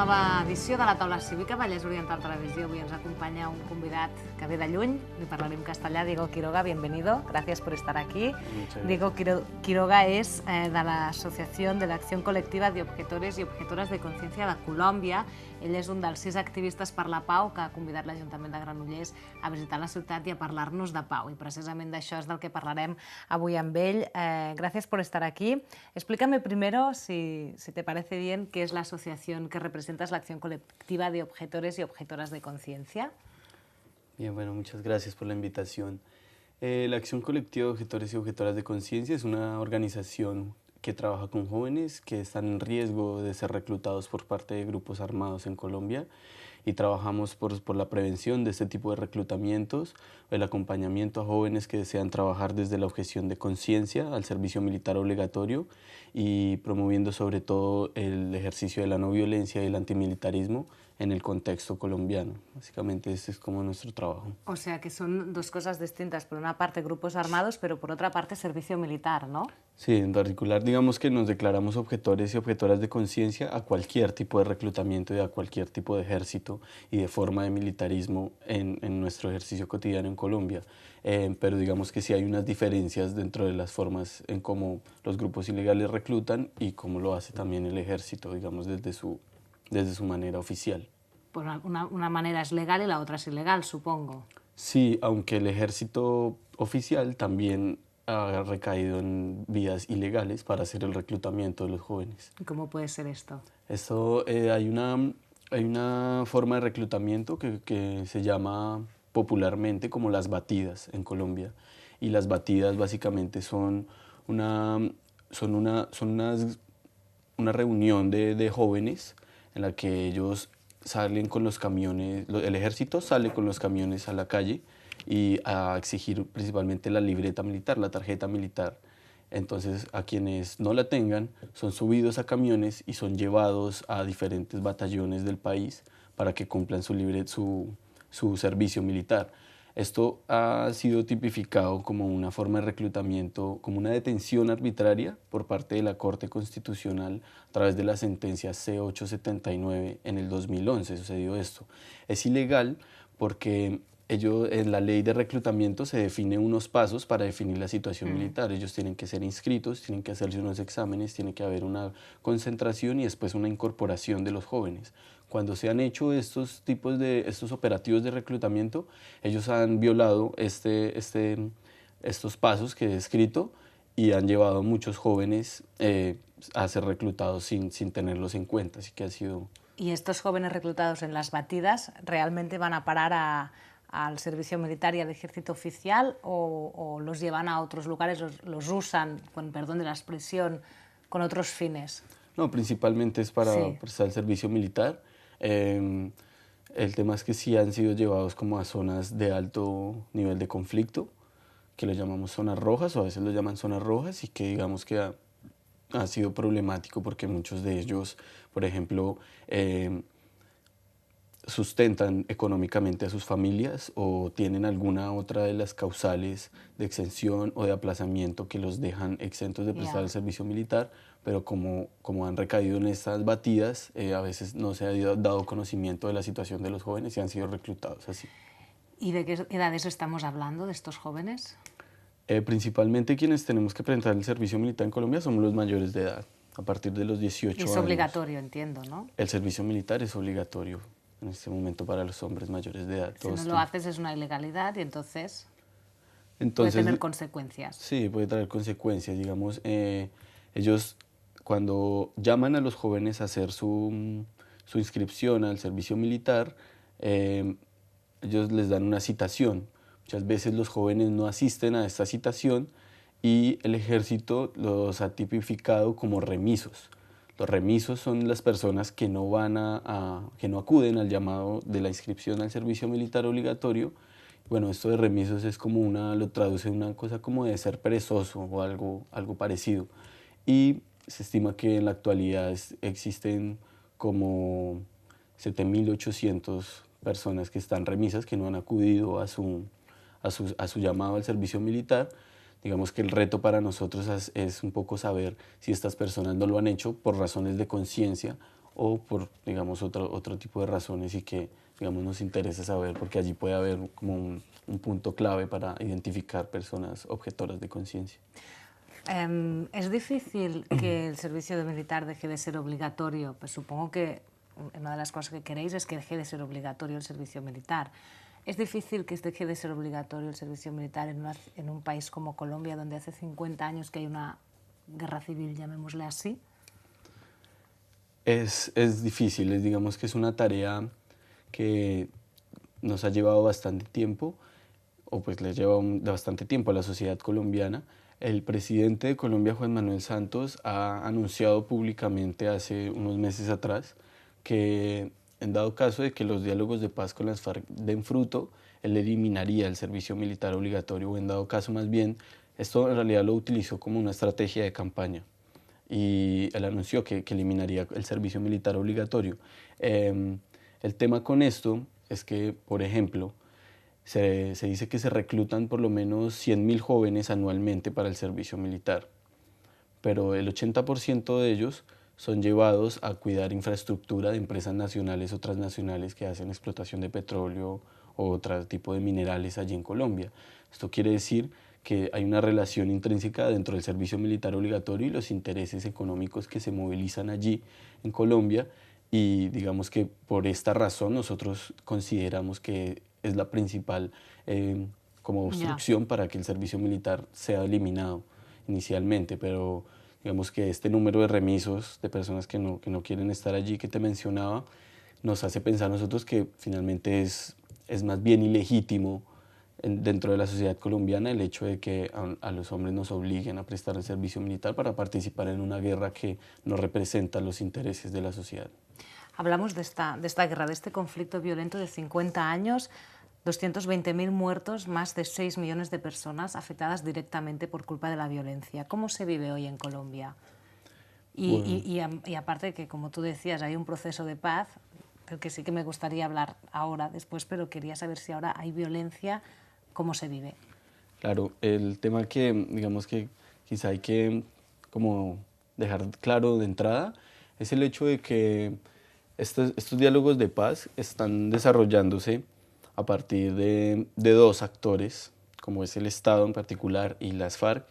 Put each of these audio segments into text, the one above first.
nova edició de la Taula Cívica Vallès Oriental Televisió. Avui ens acompaña un convidat que ve de lluny, li parlaré en castellà, Diego Quiroga, bienvenido, gracias por estar aquí. Diego Quiroga és de l'Associació de l'Acció Col·lectiva d'Objetores i Objetoras de Consciència de Colòmbia. Ell és un dels 6 activistes per la pau que ha convidat l'Ajuntament de Granollers a visitar la ciutat i a parlar-nos de pau. I precisament d'això és del que parlarem avui amb ell. Gracias por estar aquí. Explícame primero, si te parece bien, qué es la asociación que representas, la Acción Colectiva de Objetores y Objetoras de Conciencia. Bien, bueno, muchas gracias por la invitación. La Acción Colectiva de Objetores y Objetoras de Conciencia es una organización que trabaja con jóvenes que están en riesgo de ser reclutados por parte de grupos armados en Colombia, y trabajamos por la prevención de este tipo de reclutamientos, el acompañamiento a jóvenes que desean trabajar desde la objeción de conciencia al servicio militar obligatorio y promoviendo sobre todo el ejercicio de la no violencia y el antimilitarismo en el contexto colombiano. Básicamente ese es como nuestro trabajo. O sea que son dos cosas distintas, por una parte grupos armados, pero por otra parte servicio militar, ¿no? Sí, en particular digamos que nos declaramos objetores y objetoras de conciencia a cualquier tipo de reclutamiento y a cualquier tipo de ejército y de forma de militarismo en nuestro ejercicio cotidiano en Colombia. Pero digamos que sí hay unas diferencias dentro de las formas en cómo los grupos ilegales reclutan y cómo lo hace también el ejército, digamos, desde su manera oficial. Pues una manera es legal y la otra es ilegal, supongo. Sí, aunque el ejército oficial también ha recaído en vías ilegales para hacer el reclutamiento de los jóvenes. ¿Y cómo puede ser esto? Hay una forma de reclutamiento que se llama popularmente como las batidas en Colombia. Y las batidas básicamente son una reunión de jóvenes en la que ellos salen con los camiones, el ejército sale con los camiones a la calle y a exigir principalmente la libreta militar, la tarjeta militar. Entonces a quienes no la tengan son subidos a camiones y son llevados a diferentes batallones del país para que cumplan su servicio militar. Esto ha sido tipificado como una forma de reclutamiento, como una detención arbitraria por parte de la Corte Constitucional a través de la sentencia C-879 en el 2011 sucedió esto. Es ilegal porque en la ley de reclutamiento se define unos pasos para definir la situación militar. Ellos tienen que ser inscritos, tienen que hacerse unos exámenes, tiene que haber una concentración y después una incorporación de los jóvenes. Cuando se han hecho estos operativos de reclutamiento, ellos han violado estos pasos que he descrito y han llevado a muchos jóvenes a ser reclutados sin tenerlos en cuenta. Así que ha sido... ¿Y estos jóvenes reclutados en las batidas realmente van a parar al servicio militar y al ejército oficial o los llevan a otros lugares, los usan, con perdón de la expresión, con otros fines? No, principalmente es para prestar el servicio militar. El tema es que sí han sido llevados como a zonas de alto nivel de conflicto, que lo llamamos zonas rojas, o a veces lo llaman zonas rojas, y que digamos que ha sido problemático porque muchos de ellos, por ejemplo, sustentan económicamente a sus familias o tienen alguna otra de las causales de exención o de aplazamiento que los dejan exentos de prestar el servicio militar, pero como han recaído en estas batidas, a veces no se ha dado conocimiento de la situación de los jóvenes y han sido reclutados así. ¿Y de qué edades estamos hablando de estos jóvenes? Principalmente quienes tenemos que presentar el servicio militar en Colombia somos los mayores de edad, a partir de los 18 años. Es obligatorio, entiendo, ¿no? El servicio militar es obligatorio en este momento para los hombres mayores de edad. Si no lo haces es una ilegalidad y entonces puede tener consecuencias. Sí, puede traer consecuencias. Digamos, ellos cuando llaman a los jóvenes a hacer su inscripción al servicio militar, ellos les dan una citación. Muchas veces los jóvenes no asisten a esta citación y el ejército los ha tipificado como remisos. Los remisos son las personas que no acuden al llamado de la inscripción al servicio militar obligatorio. Bueno, esto de remisos es como lo traduce una cosa como de ser perezoso o algo parecido. Y se estima que en la actualidad existen como 7.800 personas que están remisas, que no han acudido a su llamado al servicio militar. Digamos que el reto para nosotros es un poco saber si estas personas no lo han hecho por razones de conciencia o por, digamos, otro tipo de razones y que, digamos, nos interesa saber, porque allí puede haber como un punto clave para identificar personas objetoras de conciencia. ¿Es difícil que el servicio de militar deje de ser obligatorio? Pues supongo que una de las cosas que queréis es que deje de ser obligatorio el servicio militar. ¿Es difícil que deje de ser obligatorio el servicio militar en un país como Colombia, donde hace 50 años que hay una guerra civil, llamémosle así? Es difícil, digamos que es una tarea que nos ha llevado bastante tiempo, o pues le lleva bastante tiempo a la sociedad colombiana. El presidente de Colombia, Juan Manuel Santos, ha anunciado públicamente hace unos meses atrás que en dado caso de que los diálogos de paz con las FARC den fruto, él eliminaría el servicio militar obligatorio, o en dado caso más bien, esto en realidad lo utilizó como una estrategia de campaña y él anunció que eliminaría el servicio militar obligatorio. El tema con esto es que, por ejemplo, se dice que se reclutan por lo menos 100.000 jóvenes anualmente para el servicio militar, pero el 80% de ellos son llevados a cuidar infraestructura de empresas nacionales o transnacionales que hacen explotación de petróleo o otro tipo de minerales allí en Colombia. Esto quiere decir que hay una relación intrínseca dentro del servicio militar obligatorio y los intereses económicos que se movilizan allí en Colombia, y digamos que por esta razón nosotros consideramos que es la principal como obstrucción para que el servicio militar sea eliminado inicialmente, pero digamos que este número de remisos, de personas que no quieren estar allí, que te mencionaba, nos hace pensar nosotros que finalmente es más bien ilegítimo dentro de la sociedad colombiana el hecho de que a los hombres nos obliguen a prestar el servicio militar para participar en una guerra que no representa los intereses de la sociedad. Hablamos de esta guerra, de este conflicto violento de 50 años, 220.000 muertos, más de 6 millones de personas afectadas directamente por culpa de la violencia. ¿Cómo se vive hoy en Colombia? Y aparte de que, como tú decías, hay un proceso de paz, del que sí que me gustaría hablar ahora, después, pero quería saber si ahora hay violencia, ¿cómo se vive? Claro, el tema que, digamos que quizá hay que como dejar claro de entrada es el hecho de que estos diálogos de paz están desarrollándose a partir de dos actores, como es el Estado en particular y las FARC,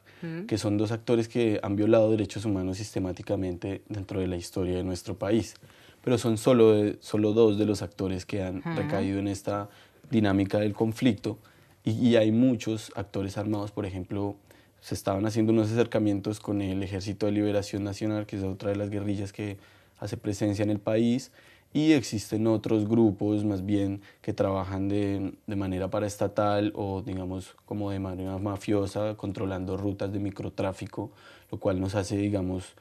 que son dos actores que han violado derechos humanos sistemáticamente dentro de la historia de nuestro país. Pero son solo dos de los actores que han recaído en esta dinámica del conflicto, y hay muchos actores armados. Por ejemplo, se estaban haciendo unos acercamientos con el Ejército de Liberación Nacional, que es otra de las guerrillas que hace presencia en el país, y existen otros grupos más bien que trabajan de manera paraestatal o digamos como de manera mafiosa, controlando rutas de microtráfico, lo cual nos hace, digamos,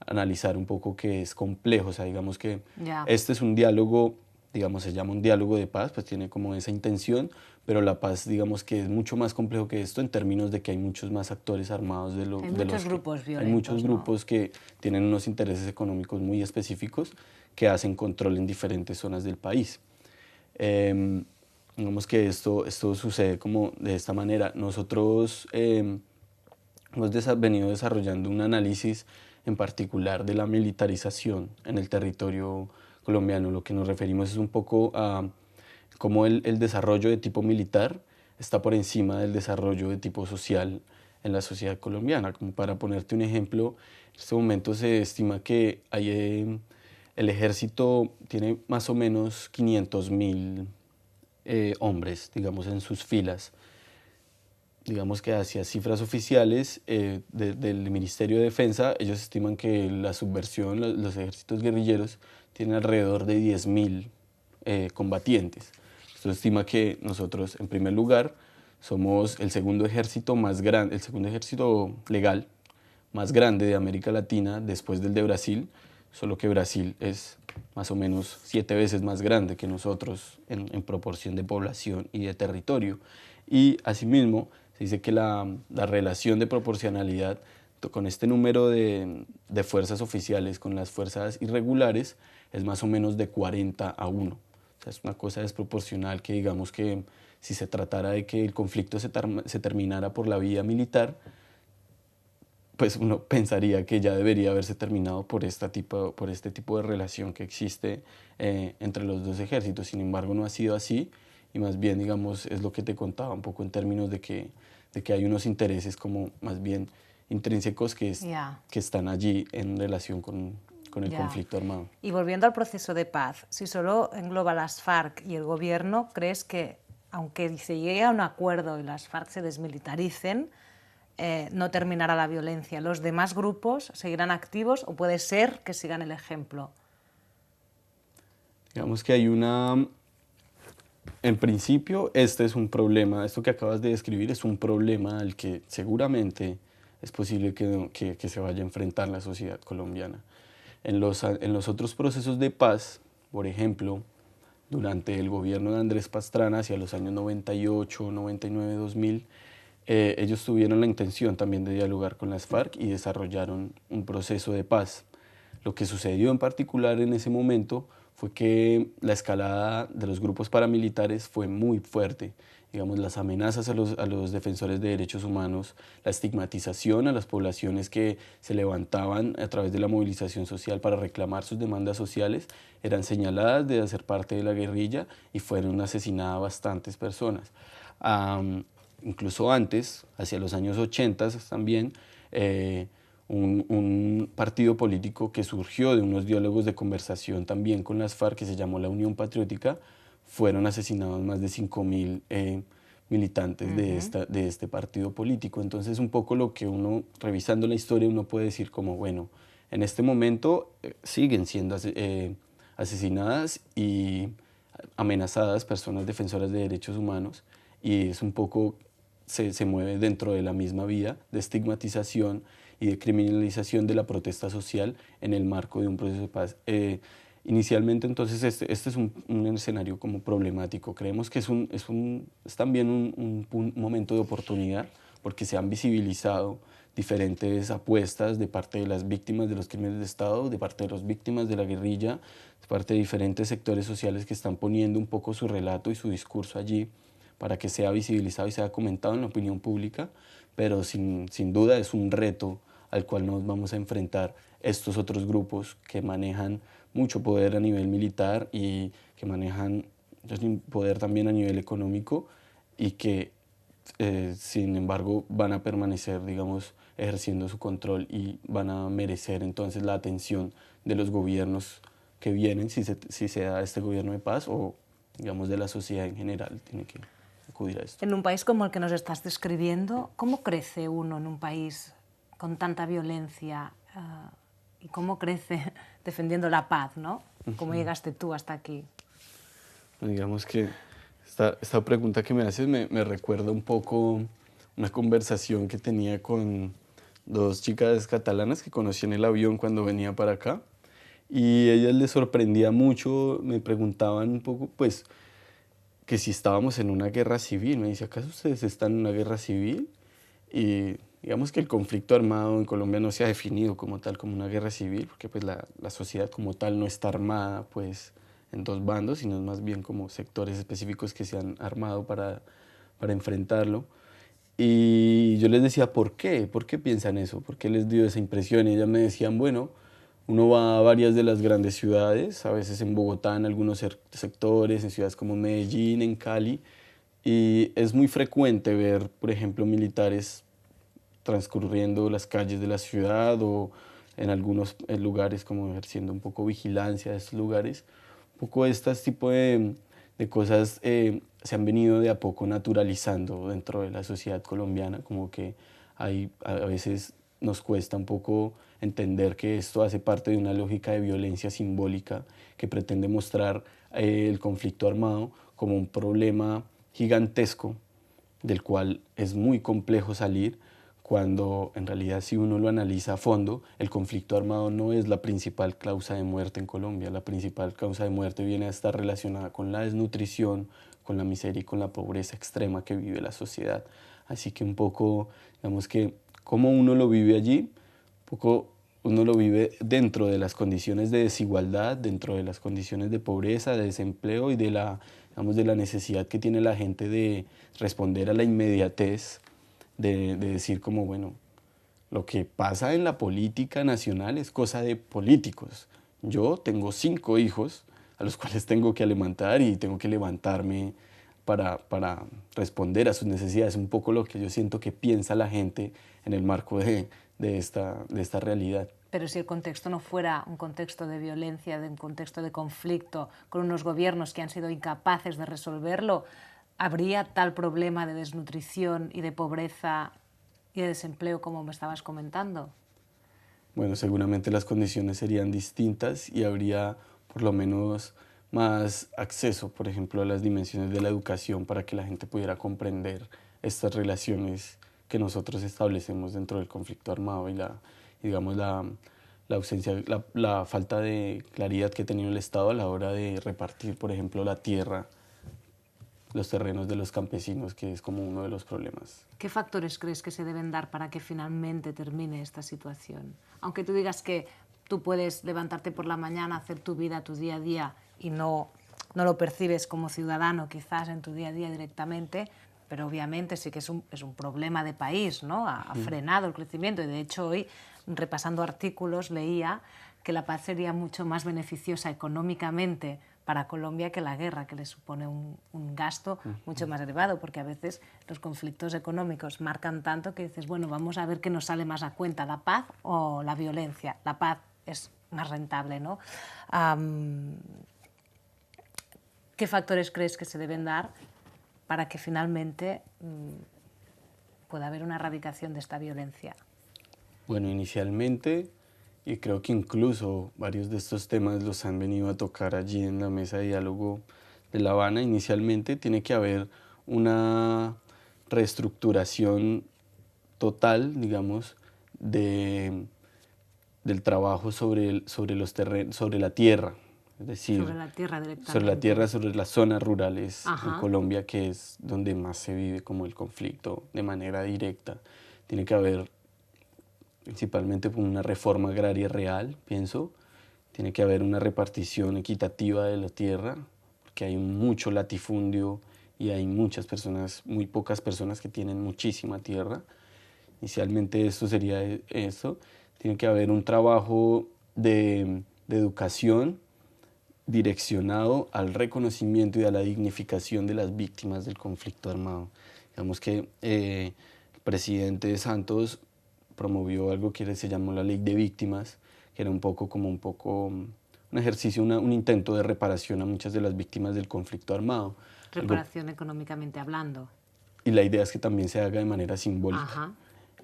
analizar un poco que es complejo. O sea, digamos que este es un diálogo, digamos, se llama un diálogo de paz, pues tiene como esa intención, pero la paz, digamos que es mucho más complejo que esto en términos de que hay muchos más actores armados de hay muchos grupos violentos. Hay muchos grupos que tienen unos intereses económicos muy específicos que hacen control en diferentes zonas del país. Digamos que esto sucede como de esta manera. Nosotros hemos venido desarrollando un análisis en particular de la militarización en el territorio colombiano. Lo que nos referimos es un poco a cómo el desarrollo de tipo militar está por encima del desarrollo de tipo social en la sociedad colombiana. Como para ponerte un ejemplo, en este momento se estima que el ejército tiene más o menos 500.000 hombres, digamos, en sus filas. Digamos que hacia cifras oficiales del Ministerio de Defensa, ellos estiman que la subversión, los ejércitos guerrilleros, tienen alrededor de 10.000 combatientes. Esto estima que nosotros, en primer lugar, somos el segundo ejército más grande, el segundo ejército legal más grande de América Latina después del de Brasil, solo que Brasil es más o menos 7 veces más grande que nosotros en proporción de población y de territorio. Y asimismo, se dice que la relación de proporcionalidad con este número de fuerzas oficiales con las fuerzas irregulares es más o menos de 40-1. O sea, es una cosa desproporcional que, digamos, que si se tratara de que el conflicto se terminara por la vía militar, pues uno pensaría que ya debería haberse terminado por este tipo de relación que existe entre los dos ejércitos. Sin embargo, no ha sido así y más bien, digamos, es lo que te contaba un poco en términos de que hay unos intereses como más bien intrínsecos que están allí en relación con el conflicto armado. Y volviendo al proceso de paz, si solo engloba las FARC y el gobierno, ¿crees que aunque se llegue a un acuerdo y las FARC se desmilitaricen, no terminará la violencia? ¿Los demás grupos seguirán activos o puede ser que sigan el ejemplo? Digamos que hay en principio, este es un problema, esto que acabas de describir es un problema al que seguramente es posible que se vaya a enfrentar la sociedad colombiana. En los otros procesos de paz, por ejemplo, durante el gobierno de Andrés Pastrana, hacia los años 98, 99, 2000, ellos tuvieron la intención también de dialogar con las FARC y desarrollaron un proceso de paz. Lo que sucedió en particular en ese momento fue que la escalada de los grupos paramilitares fue muy fuerte. Digamos, las amenazas a los defensores de derechos humanos, la estigmatización a las poblaciones que se levantaban a través de la movilización social para reclamar sus demandas sociales, eran señaladas de hacer parte de la guerrilla y fueron asesinadas bastantes personas. Incluso antes, hacia los años 80 también, un partido político que surgió de unos diálogos de conversación también con las FARC, que se llamó la Unión Patriótica, fueron asesinados más de 5.000 militantes de este partido político. Entonces, un poco lo que uno, revisando la historia, uno puede decir como, bueno, en este momento siguen siendo asesinadas y amenazadas personas defensoras de derechos humanos, y es un poco, se mueve dentro de la misma vía de estigmatización y de criminalización de la protesta social en el marco de un proceso de paz. Inicialmente, entonces, este es un escenario como problemático. Creemos que es también un momento de oportunidad, porque se han visibilizado diferentes apuestas de parte de las víctimas de los crímenes de Estado, de parte de las víctimas de la guerrilla, de parte de diferentes sectores sociales que están poniendo un poco su relato y su discurso allí para que sea visibilizado y sea comentado en la opinión pública, pero sin duda es un reto al cual nos vamos a enfrentar estos otros grupos que manejan mucho poder a nivel militar y que manejan poder también a nivel económico y que sin embargo van a permanecer, digamos, ejerciendo su control y van a merecer entonces la atención de los gobiernos que vienen, si se da este gobierno de paz o, digamos, de la sociedad en general, tiene que acudir a esto. En un país como el que nos estás describiendo, ¿cómo crece uno en un país con tanta violencia y cómo crece defendiendo la paz, ¿no? ¿Cómo llegaste tú hasta aquí? Digamos que esta pregunta que me haces me recuerda un poco una conversación que tenía con dos chicas catalanas que conocí en el avión cuando venía para acá, y a ellas les sorprendía mucho, me preguntaban un poco, pues, que si estábamos en una guerra civil. Me dice, ¿acaso ustedes están en una guerra civil? Y digamos que el conflicto armado en Colombia no se ha definido como tal, como una guerra civil, porque pues la sociedad como tal no está armada pues en dos bandos, sino más bien como sectores específicos que se han armado para enfrentarlo. Y yo les decía, ¿por qué? ¿Por qué piensan eso? ¿Por qué les dio esa impresión? Y ellas me decían, bueno, uno va a varias de las grandes ciudades, a veces en Bogotá, en algunos sectores, en ciudades como Medellín, en Cali, y es muy frecuente ver, por ejemplo, militares transcurriendo las calles de la ciudad o en algunos lugares como ejerciendo un poco vigilancia de estos lugares. Un poco este tipo de cosas se han venido de a poco naturalizando dentro de la sociedad colombiana, como que a veces nos cuesta un poco entender que esto hace parte de una lógica de violencia simbólica que pretende mostrar el conflicto armado como un problema gigantesco del cual es muy complejo salir, cuando en realidad, si uno lo analiza a fondo, el conflicto armado no es la principal causa de muerte en Colombia. La principal causa de muerte viene a estar relacionada con la desnutrición, con la miseria y con la pobreza extrema que vive la sociedad. Así que un poco, digamos que, cómo uno lo vive allí, un poco uno lo vive dentro de las condiciones de desigualdad, dentro de las condiciones de pobreza, de desempleo y de la necesidad que tiene la gente de responder a la inmediatez, de decir como, bueno, Lo que pasa en la política nacional es cosa de políticos. Yo tengo 5 hijos a los cuales tengo que alimentar y tengo que levantarme para responder a sus necesidades. Un poco lo que yo siento que piensa la gente en el marco de esta realidad. Pero si el contexto no fuera un contexto de violencia, de un contexto de conflicto, con unos gobiernos que han sido incapaces de resolverlo, ¿habría tal problema de desnutrición y de pobreza y de desempleo como me estabas comentando? Bueno, seguramente las condiciones serían distintas y habría por lo menos más acceso, por ejemplo, a las dimensiones de la educación para que la gente pudiera comprender estas relaciones que nosotros establecemos dentro del conflicto armado y digamos, la ausencia, la falta de claridad que ha tenido el Estado a la hora de repartir, por ejemplo, la tierra, los terrenos de los campesinos, que es como uno de los problemas. ¿Qué factores crees que se deben dar para que finalmente termine esta situación? Aunque tú digas que tú puedes levantarte por la mañana, hacer tu vida, tu día a día, y no lo percibes como ciudadano quizás en tu día a día directamente, pero obviamente sí que es un problema de país, ¿no? Ha frenado el crecimiento y de hecho hoy, repasando artículos, leía que la paz sería mucho más beneficiosa económicamente para Colombia que la guerra, que le supone un gasto mucho más elevado, porque a veces los conflictos económicos marcan tanto que dices, bueno, vamos a ver qué nos sale más a cuenta, la paz o la violencia. La paz es más rentable, ¿no? ¿Qué factores crees que se deben dar para que finalmente pueda haber una erradicación de esta violencia? Bueno, inicialmente, y creo que incluso varios de estos temas los han venido a tocar allí en la mesa de diálogo de La Habana, inicialmente tiene que haber una reestructuración total, digamos, del trabajo sobre la tierra, es decir, sobre la tierra directamente. sobre la tierra, sobre las zonas rurales Ajá. en Colombia, que es donde más se vive como el conflicto de manera directa. Tiene que haber principalmente una reforma agraria real, pienso. Tiene que haber una repartición equitativa de la tierra, porque hay mucho latifundio y hay muchas personas, muy pocas personas que tienen muchísima tierra. Inicialmente esto sería eso. Tiene que haber un trabajo de educación direccionado al reconocimiento y a la dignificación de las víctimas del conflicto armado. Digamos que el presidente Santos promovió algo que se llamó la Ley de Víctimas, que era un ejercicio, un intento de reparación a muchas de las víctimas del conflicto armado. Reparación económicamente hablando. Y la idea es que también se haga de manera simbólica. Ajá.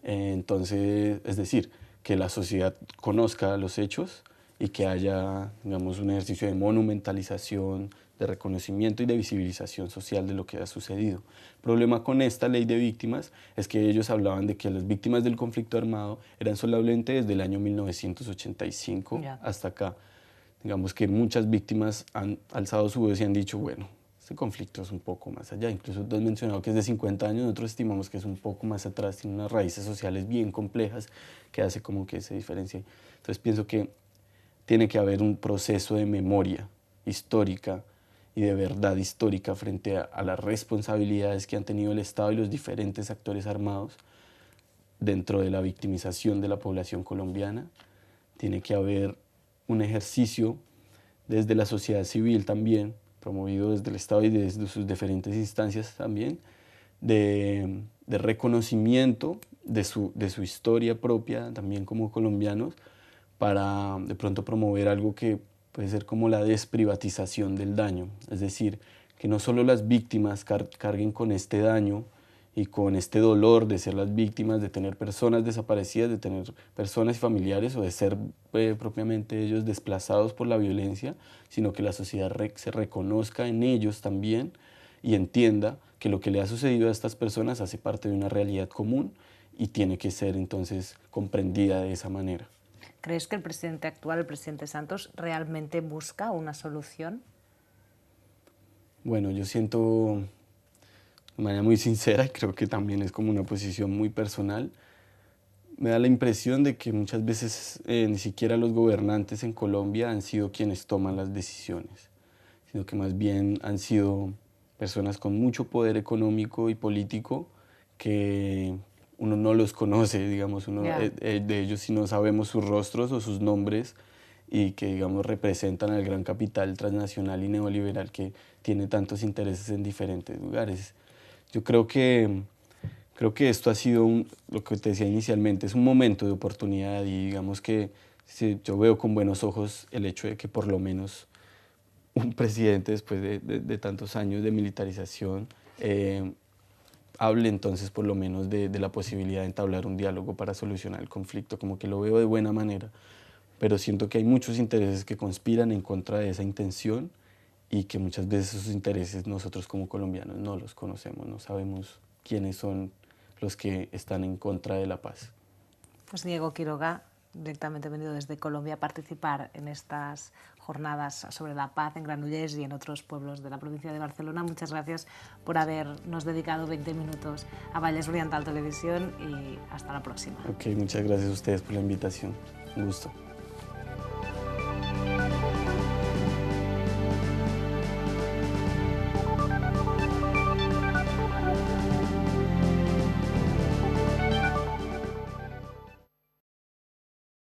Entonces, es decir, que la sociedad conozca los hechos y que haya, digamos, un ejercicio de monumentalización, de reconocimiento y de visibilización social de lo que ha sucedido. El problema con esta ley de víctimas es que ellos hablaban de que las víctimas del conflicto armado eran solamente desde el año 1985 hasta acá. Digamos que muchas víctimas han alzado su voz y han dicho, bueno, este conflicto es un poco más allá. Incluso tú has mencionado que es de 50 años, nosotros estimamos que es un poco más atrás, tiene unas raíces sociales bien complejas que hace como que se diferencie. Entonces pienso que tiene que haber un proceso de memoria histórica y de verdad histórica frente a las responsabilidades que han tenido el Estado y los diferentes actores armados dentro de la victimización de la población colombiana. Tiene que haber un ejercicio desde la sociedad civil también, promovido desde el Estado y desde sus diferentes instancias también, de reconocimiento de su historia propia, también como colombianos, para de pronto promover algo que puede ser como la desprivatización del daño, es decir, que no solo las víctimas carguen con este daño y con este dolor de ser las víctimas, de tener personas desaparecidas, de tener personas y familiares o de ser propiamente ellos desplazados por la violencia, sino que la sociedad se reconozca en ellos también y entienda que lo que le ha sucedido a estas personas hace parte de una realidad común y tiene que ser entonces comprendida de esa manera. ¿Crees que el presidente actual, el presidente Santos, realmente busca una solución? Bueno, yo siento de manera muy sincera, y creo que también es como una posición muy personal, me da la impresión de que muchas veces ni siquiera los gobernantes en Colombia han sido quienes toman las decisiones, sino que más bien han sido personas con mucho poder económico y político que uno no los conoce, digamos, Yeah. De ellos si no sabemos sus rostros o sus nombres y que, digamos, representan al gran capital transnacional y neoliberal que tiene tantos intereses en diferentes lugares. Yo creo que esto ha sido lo que te decía inicialmente, es un momento de oportunidad y digamos que yo veo con buenos ojos el hecho de que por lo menos un presidente después de tantos años de militarización hable entonces por lo menos de la posibilidad de entablar un diálogo para solucionar el conflicto, como que lo veo de buena manera, pero siento que hay muchos intereses que conspiran en contra de esa intención y que muchas veces esos intereses nosotros como colombianos no los conocemos, no sabemos quiénes son los que están en contra de la paz. Pues Diego Quiroga, directamente venido desde Colombia a participar en estas jornadas sobre la paz en Granollers y en otros pueblos de la provincia de Barcelona. Muchas gracias por habernos dedicado 20 minutos a Vallès Oriental Televisión y hasta la próxima. Ok, muchas gracias a ustedes por la invitación. Un gusto.